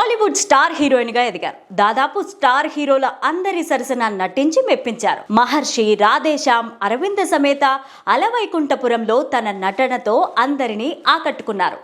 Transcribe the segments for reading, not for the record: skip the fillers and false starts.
Bollywood star heroine గా ఎదిగారు. దాదాపు స్టార్ హీరోల అందరి సరసన నటించి మెప్పించారు. మహర్షి, రాధేశ్యామ్, అరవింద సమేత, అలవైకుంఠపురంలో తన నటనతో అందరినీ ఆకట్టుకున్నారు.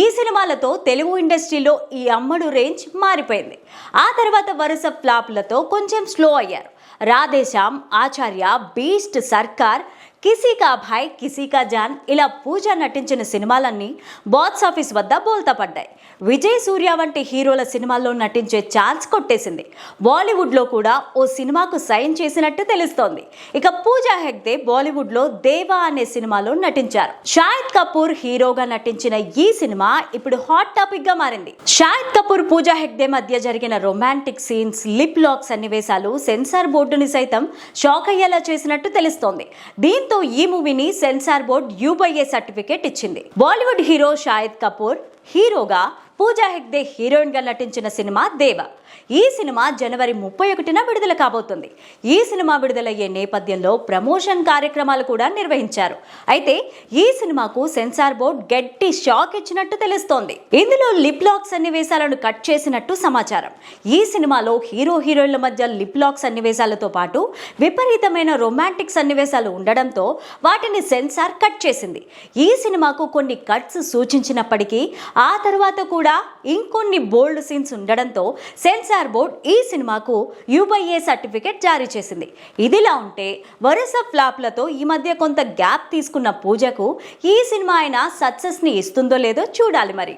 ఈ సినిమాలతో తెలుగు ఇండస్ట్రీలో ఈ అమ్మడు రేంజ్ మారిపోయింది. ఆ తర్వాత వరుస ఫ్లాప్లతో కొంచెం స్లో అయ్యారు. రాధేశ్యామ్, ఆచార్య, బీస్ట్, సర్కార్, కిసీ కా భాయ్, కిసీ కా జాన్ ఇలా పూజ నటించిన సినిమాలన్నీ బాక్స్ ఆఫీస్ వద్ద బోల్తా పడ్డాయి. విజయ్, సూర్య వంటి హీరోల సినిమాల్లో నటించే ఛాన్స్ కొట్టేసింది. బాలీవుడ్లో కూడా ఓ సినిమాకు సైన్ చేసినట్టు తెలుస్తోంది. ఇక పూజా హెగ్డే బాలీవుడ్లో దేవా అనే సినిమాలో నటించారు. షాహిద్ కపూర్ హీరోగా నటించిన ఈ సినిమా ఇప్పుడు హాట్ టాపిక్ గా మారింది. షాహిద్ కపూర్, పూజా హెగ్డే మధ్య జరిగిన రొమాంటిక్ సీన్స్, లిప్ లాక్ సన్నివేశాలు సెన్సార్ బోర్డుని సైతం షాక్ అయ్యేలా చేసినట్టు తెలుస్తోంది. దీంతో ఈ మూవీని సెన్సార్ బోర్డు UA సర్టిఫికేట్ ఇచ్చింది. బాలీవుడ్ హీరో షాహిద్ కపూర్ హీరోగా, పూజా హెగ్డే హీరోయిన్ గా నటించిన సినిమా దేవా. ఈ సినిమా జనవరి 31న విడుదల కాబోతుంది. ఈ సినిమా విడుదలయ్యే నేపథ్యంలో ప్రమోషన్ కార్యక్రమాలు కూడా నిర్వహించారు. అయితే ఈ సినిమాకు సెన్సార్ బోర్డ్ గట్టి షాక్ ఇచ్చినట్టు తెలుస్తోంది. ఇందులో లిప్ లాక్ సన్నివేశాలను కట్ చేసినట్టు సమాచారం. ఈ సినిమాలో హీరో హీరోయిన్ల మధ్య లిప్ లాక్ సన్నివేశాలతో పాటు విపరీతమైన రొమాంటిక్ సన్నివేశాలు ఉండడంతో వాటిని సెన్సార్ కట్ చేసింది. ఈ సినిమాకు కొన్ని కట్స్ సూచించినప్పటికీ ఆ తర్వాత కూడా ఇంకొన్ని బోల్డ్ సీన్స్ ఉండడంతో సెన్సార్ బోర్డ్ ఈ సినిమాకు UA సర్టిఫికేట్ జారీ చేసింది. ఇదిలా ఉంటే వరుస ఫ్లాప్లతో ఈ మధ్య కొంత గ్యాప్ తీసుకున్న పూజకు ఈ సినిమా అయినా సక్సెస్ ని ఇస్తుందో లేదో చూడాలి మరి.